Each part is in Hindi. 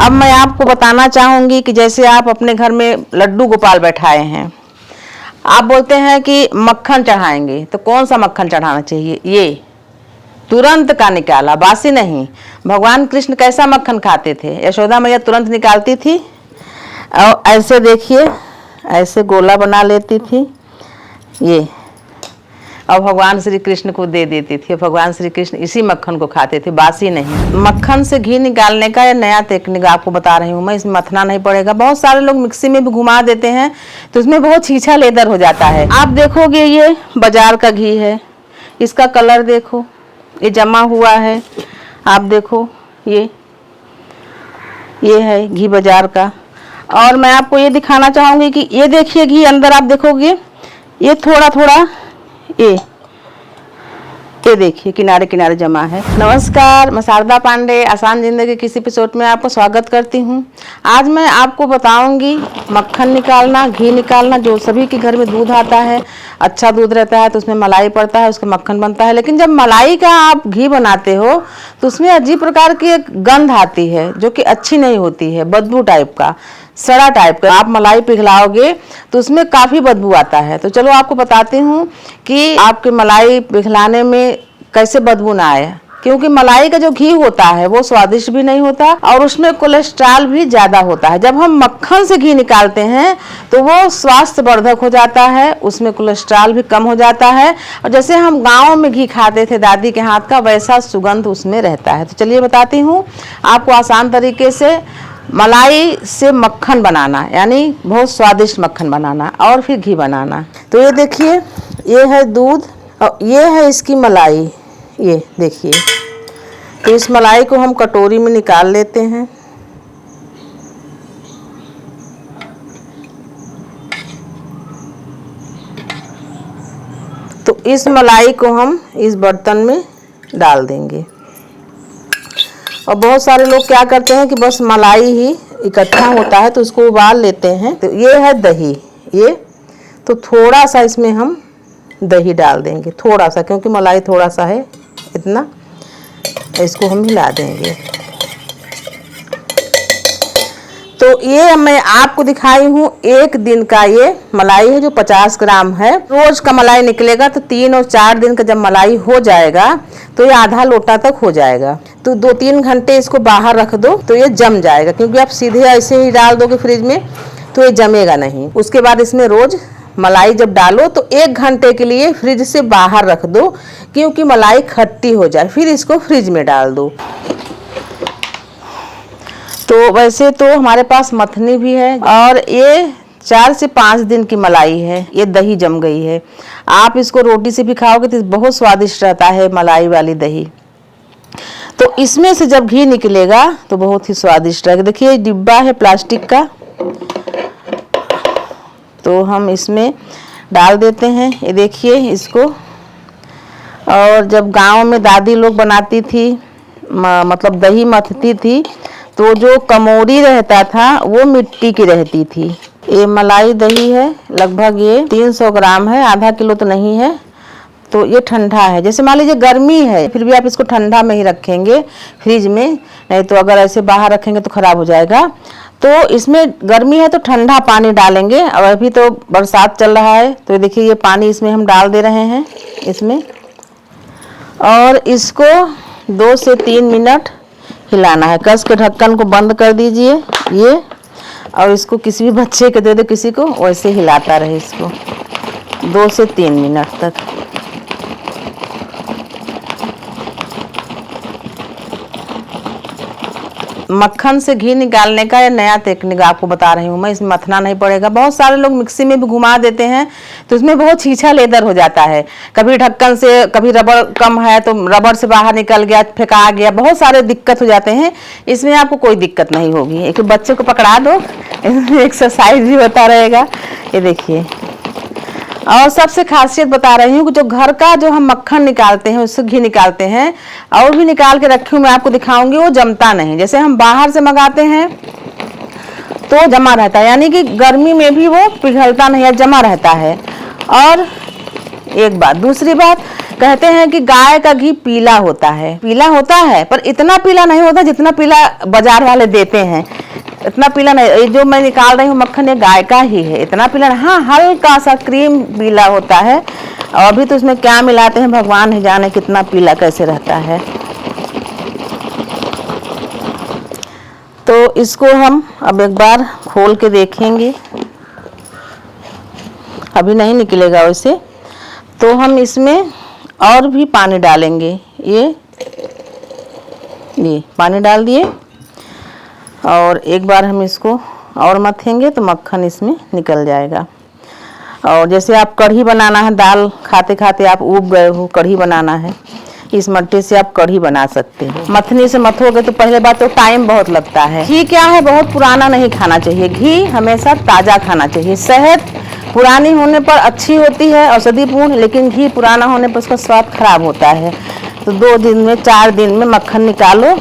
अब मैं आपको बताना चाहूँगी कि जैसे आप अपने घर में लड्डू गोपाल बैठाए हैं, आप बोलते हैं कि मक्खन चढ़ाएंगे, तो कौन सा मक्खन चढ़ाना चाहिए? ये तुरंत का निकाला, बासी नहीं। भगवान कृष्ण कैसा मक्खन खाते थे? यशोदा मैया तुरंत निकालती थी और ऐसे देखिए, ऐसे गोला बना लेती थी ये, और भगवान श्री कृष्ण को दे देती थी। भगवान श्री कृष्ण इसी मक्खन को खाते थे, बासी नहीं। मक्खन से घी निकालने का ये नया टेक्निक आपको बता रही हूँ मैं। इसमें मथना नहीं पड़ेगा। बहुत सारे लोग मिक्सी में भी घुमा देते हैं तो इसमें बहुत छीछा लेदर हो जाता है। आप देखोगे ये बाजार का घी है, इसका कलर देखो, ये जमा हुआ है। आप देखो ये है घी बाजार का। और मैं आपको ये दिखाना चाहूँगी कि ये देखिए घी अंदर, आप देखोगे ये थोड़ा थोड़ा ये देखिए किनारे किनारे जमा है। नमस्कार, मैं शारदा पांडे आसान जिंदगी किसी एपिसोड में आपको स्वागत करती हूँ। आज मैं आपको बताऊंगी मक्खन निकालना, घी निकालना। जो सभी के घर में दूध आता है, अच्छा दूध रहता है तो उसमें मलाई पड़ता है, उसका मक्खन बनता है। लेकिन जब मलाई का आप घी बनाते हो तो उसमें अजीब प्रकार की एक गंध आती है जो कि अच्छी नहीं होती है, बदबू टाइप का, सड़ा टाइप का। आप मलाई पिघलाओगे तो उसमें काफ़ी बदबू आता है। तो चलो आपको बताती हूँ कि आपके मलाई पिघलाने में कैसे बदबू ना आए। क्योंकि मलाई का जो घी होता है वो स्वादिष्ट भी नहीं होता और उसमें कोलेस्ट्रॉल भी ज़्यादा होता है। जब हम मक्खन से घी निकालते हैं तो वो स्वास्थ्य वर्धक हो जाता है, उसमें कोलेस्ट्रॉल भी कम हो जाता है। और जैसे हम गाँव में घी खाते थे दादी के हाथ का, वैसा सुगंध उसमें रहता है। तो चलिए बताती हूँ आपको आसान तरीके से मलाई से मक्खन बनाना, यानी बहुत स्वादिष्ट मक्खन बनाना और फिर घी बनाना। तो ये देखिए, ये है दूध और ये है इसकी मलाई, ये देखिए। तो इस मलाई को हम कटोरी में निकाल लेते हैं। तो इस मलाई को हम इस बर्तन में डाल देंगे। और बहुत सारे लोग क्या करते हैं कि बस मलाई ही इकट्ठा होता है तो उसको उबाल लेते हैं। तो ये है दही, ये तो थोड़ा सा इसमें हम दही डाल देंगे, थोड़ा सा, क्योंकि मलाई थोड़ा सा है इतना। इसको हम हिला देंगे। तो ये मैं आपको दिखाई हूँ एक दिन का ये मलाई है जो 50 ग्राम है। रोज का मलाई निकलेगा तो 3 और 4 दिन का जब मलाई हो जाएगा तो ये आधा लोटा तक हो जाएगा। तो 2-3 घंटे इसको बाहर रख दो तो ये जम जाएगा, क्योंकि आप सीधे ऐसे ही डाल दोगे फ्रिज में तो ये जमेगा नहीं। उसके बाद इसमें रोज मलाई जब डालो तो 1 घंटे के लिए फ्रिज से बाहर रख दो, क्योंकि मलाई खट्टी हो जाए, फिर इसको फ्रिज में डाल दो। तो वैसे तो हमारे पास मथनी भी है और ये 4 से 5 दिन की मलाई है। ये दही जम गई है। आप इसको रोटी से भी खाओगे तो बहुत स्वादिष्ट रहता है मलाई वाली दही। तो इसमें से जब घी निकलेगा तो बहुत ही स्वादिष्ट रहेगा। देखिए डिब्बा है प्लास्टिक का, तो हम इसमें डाल देते हैं। ये देखिए इसको। और जब गांव में दादी लोग बनाती थी, मतलब दही मथती थी, तो जो कमोरी रहता था वो मिट्टी की रहती थी। ये मलाई दही है, लगभग ये 300 ग्राम है, आधा किलो तो नहीं है। तो ये ठंडा है। जैसे मान लीजिए गर्मी है, फिर भी आप इसको ठंडा में ही रखेंगे फ्रिज में, नहीं तो अगर ऐसे बाहर रखेंगे तो खराब हो जाएगा। तो इसमें गर्मी है तो ठंडा पानी डालेंगे। और अभी तो बरसात चल रहा है तो देखिए ये पानी इसमें हम डाल दे रहे हैं इसमें, और इसको 2 से 3 मिनट हिलाना है। कस के ढक्कन को बंद कर दीजिए ये, और इसको किसी भी बच्चे के दे दो, किसी को, वैसे हिलाता रहे इसको 2 से 3 मिनट तक। मक्खन से घी निकालने का ये नया टेक्निक आपको बता रही हूँ मैं। इसमें मथना नहीं पड़ेगा। बहुत सारे लोग मिक्सी में भी घुमा देते हैं तो इसमें बहुत छीछा लेदर हो जाता है। कभी ढक्कन से, कभी रबड़ कम है तो रबड़ से बाहर निकल गया, फेंका गया, बहुत सारे दिक्कत हो जाते हैं। इसमें आपको कोई दिक्कत नहीं होगी। एक बच्चे को पकड़ा दो, एक्सरसाइज भी होता रहेगा। ये देखिए। और सबसे खासियत बता रही हूँ कि जो घर का जो हम मक्खन निकालते हैं, उससे घी निकालते हैं, और भी निकाल के रखी हूँ मैं आपको दिखाऊंगी, वो जमता नहीं। जैसे हम बाहर से मंगाते हैं तो जमा रहता है, यानी कि गर्मी में भी वो पिघलता नहीं है, जमा रहता है। और एक बात, दूसरी बात कहते हैं कि गाय का घी पीला होता है, पीला होता है, पर इतना पीला नहीं होता जितना पीला बाजार वाले देते हैं। इतना पीला नहीं, ये जो मैं निकाल रही हूँ मक्खन ये गाय का ही है, इतना पीला नहीं। हाँ, हल्का सा क्रीम पीला होता है। और अभी तो इसमें क्या मिलाते हैं भगवान ही जाने, कितना पीला कैसे रहता है। तो इसको हम अब एक बार खोल के देखेंगे, अभी नहीं निकलेगा वैसे। तो हम इसमें और भी पानी डालेंगे, ये पानी डाल दिए और एक बार हम इसको और मथेंगे तो मक्खन इसमें निकल जाएगा। और जैसे आप कढ़ी बनाना है, दाल खाते खाते आप ऊब गए हो, कढ़ी बनाना है, इस मट्टी से आप कढ़ी बना सकते हो। मथनी से मथोगे तो पहले बात तो टाइम बहुत लगता है। घी क्या है, बहुत पुराना नहीं खाना चाहिए, घी हमेशा ताज़ा खाना चाहिए। शहद पुरानी होने पर अच्छी होती है, औषधिपूर्ण, लेकिन घी पुराना होने पर उसका स्वाद खराब होता है। तो 2 दिन में 4 दिन में मक्खन निकालो,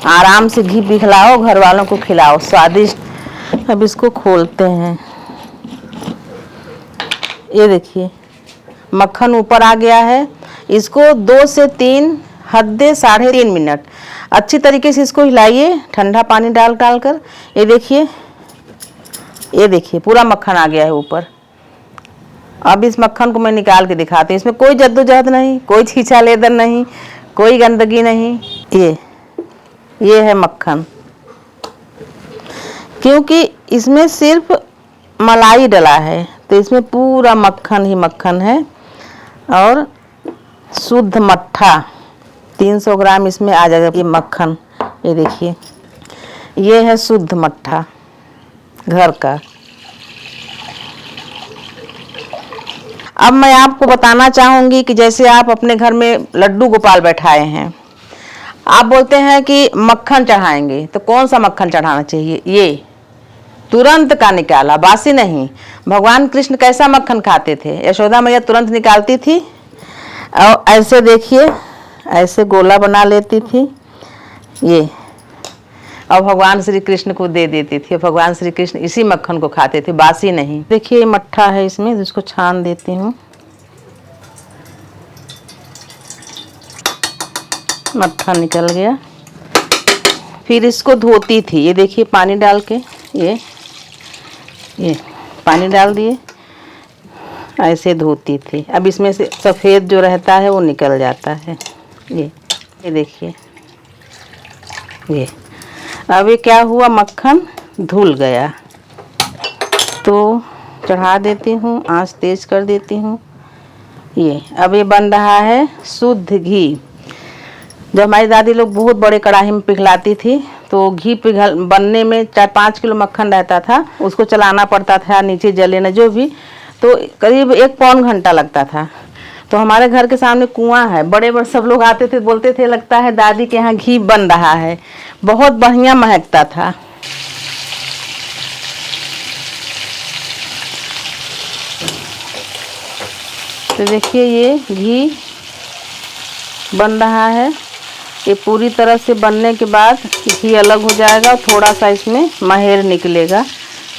आराम से घी पिघलाओ, घर वालों को खिलाओ, स्वादिष्ट। अब इसको खोलते हैं, ये देखिए मक्खन ऊपर आ गया है। इसको 2 से 3 हद 3.5 मिनट अच्छी तरीके से इसको हिलाइए, ठंडा पानी डालकर। ये देखिए पूरा मक्खन आ गया है ऊपर। अब इस मक्खन को मैं निकाल के दिखाती हूँ। इसमें कोई जद्दोजहद नहीं, कोई छीछा लेदर नहीं, कोई गंदगी नहीं। ये है मक्खन, क्योंकि इसमें सिर्फ मलाई डला है तो इसमें पूरा मक्खन ही मक्खन है। और शुद्ध मट्ठा 300 ग्राम इसमें आ जाएगा ये मक्खन। ये देखिए ये है शुद्ध मट्ठा घर का। अब मैं आपको बताना चाहूँगी कि जैसे आप अपने घर में लड्डू गोपाल बैठाए हैं, आप बोलते हैं कि मक्खन चढ़ाएंगे, तो कौन सा मक्खन चढ़ाना चाहिए? ये तुरंत का निकाला, बासी नहीं। भगवान कृष्ण कैसा मक्खन खाते थे? यशोदा मैया तुरंत निकालती थी और ऐसे देखिए, ऐसे गोला बना लेती थी ये, और भगवान श्री कृष्ण को दे देती थी। भगवान श्री कृष्ण इसी मक्खन को खाते थे, बासी नहीं। देखिए मट्ठा है इसमें, जिसको छान देती हूँ। मट्ठा निकल गया। फिर इसको धोती थी, ये देखिए पानी डाल के, ये पानी डाल दिए, ऐसे धोती थी। अब इसमें से सफ़ेद जो रहता है वो निकल जाता है। ये देखिए ये। अब ये क्या हुआ, मक्खन धुल गया। तो चढ़ा देती हूँ, आंच तेज कर देती हूँ। ये अब ये बन रहा है शुद्ध घी। जब हमारी दादी लोग बहुत बड़े कढ़ाई में पिघलाती थी तो घी बनने में 4-5 किलो मक्खन रहता था, उसको चलाना पड़ता था, नीचे जले न जो भी, तो करीब 1 पौन घंटा लगता था। तो हमारे घर के सामने कुआं है, बड़े बड़े सब लोग आते थे, बोलते थे लगता है दादी के यहाँ घी बन रहा है, बहुत बढ़िया महकता था। तो देखिए ये घी बन रहा है। ये पूरी तरह से बनने के बाद घी अलग हो जाएगा और थोड़ा सा इसमें महेर निकलेगा,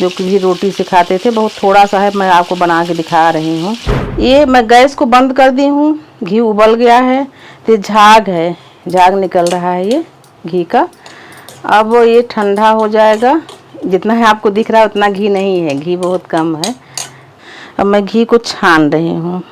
जो कि भी रोटी से खाते थे। बहुत थोड़ा सा है, मैं आपको बना के दिखा रही हूँ। ये मैं गैस को बंद कर दी हूँ, घी उबल गया है। तो झाग है, झाग निकल रहा है ये घी का। अब ये ठंडा हो जाएगा। जितना है आपको दिख रहा है उतना घी नहीं है, घी बहुत कम है। अब मैं घी को छान रही हूँ।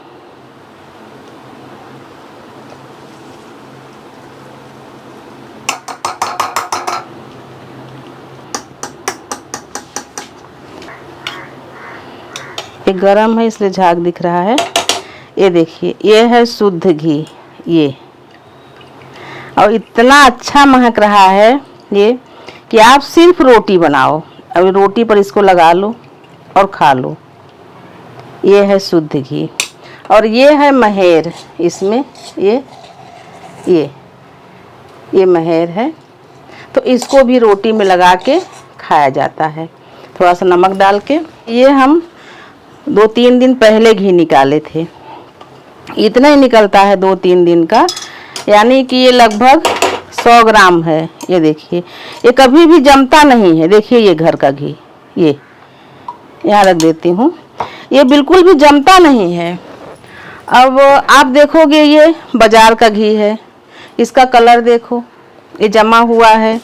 ये गरम है इसलिए झाग दिख रहा है। ये देखिए ये है शुद्ध घी ये, और इतना अच्छा महक रहा है ये कि आप सिर्फ रोटी बनाओ, अभी रोटी पर इसको लगा लो और खा लो। ये है शुद्ध घी। और ये है महेर, इसमें ये महेर है, तो इसको भी रोटी में लगा के खाया जाता है, थोड़ा सा नमक डाल के। ये हम 2-3 दिन पहले घी निकाले थे, इतना ही निकलता है 2-3 दिन का, यानी कि ये लगभग 100 ग्राम है। ये देखिए ये कभी भी जमता नहीं है। देखिए ये घर का घी, ये यहाँ रख देती हूँ, ये बिल्कुल भी जमता नहीं है। अब आप देखोगे ये बाजार का घी है, इसका कलर देखो, ये जमा हुआ है।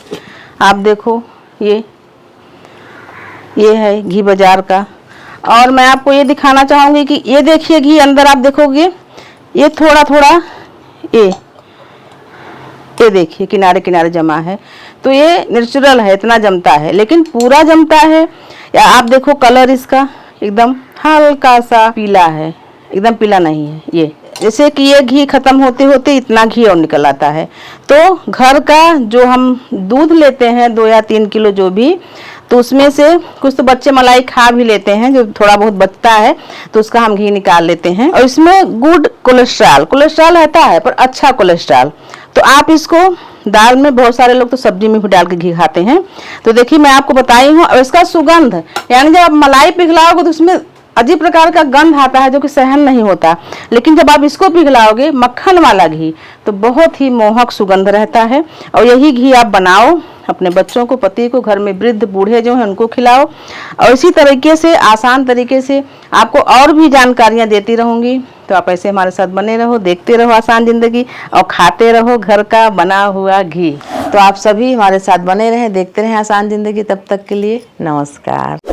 आप देखो ये है घी बाजार का। और मैं आपको ये दिखाना चाहूँगी कि ये देखिए घी अंदर आप देखोगे ये थोड़ा थोड़ा ये देखिए किनारे किनारे जमा है। तो ये नेचुरल है, इतना जमता है, लेकिन पूरा जमता है या आप देखो कलर इसका एकदम हल्का सा पीला है, एकदम पीला नहीं है। ये जैसे कि ये घी खत्म होते होते इतना घी और निकल आता है। तो घर का जो हम दूध लेते हैं 2 या 3 किलो जो भी, तो उसमें से कुछ तो बच्चे मलाई खा भी लेते हैं, जो थोड़ा बहुत बचता है तो उसका हम घी निकाल लेते हैं। और इसमें गुड कोलेस्ट्रॉल रहता है, पर अच्छा कोलेस्ट्रॉल। तो आप इसको दाल में, बहुत सारे लोग तो सब्जी में भी डाल के घी खाते हैं। तो देखिए मैं आपको बताई हूँ। और इसका सुगंध, यानी जब आप मलाई पिघलाओगे तो उसमें अजीब प्रकार का गंध आता है जो कि सहन नहीं होता, लेकिन जब आप इसको पिघलाओगे मक्खन वाला घी तो बहुत ही मोहक सुगंध रहता है। और यही घी आप बनाओ, अपने बच्चों को, पति को, घर में वृद्ध बूढ़े जो हैं उनको खिलाओ। और इसी तरीके से आसान तरीके से आपको और भी जानकारियां देती रहूंगी। तो आप ऐसे हमारे साथ बने रहो, देखते रहो आसान जिंदगी और खाते रहो घर का बना हुआ घी। तो आप सभी हमारे साथ बने रहें, देखते रहें आसान जिंदगी। तब तक के लिए नमस्कार।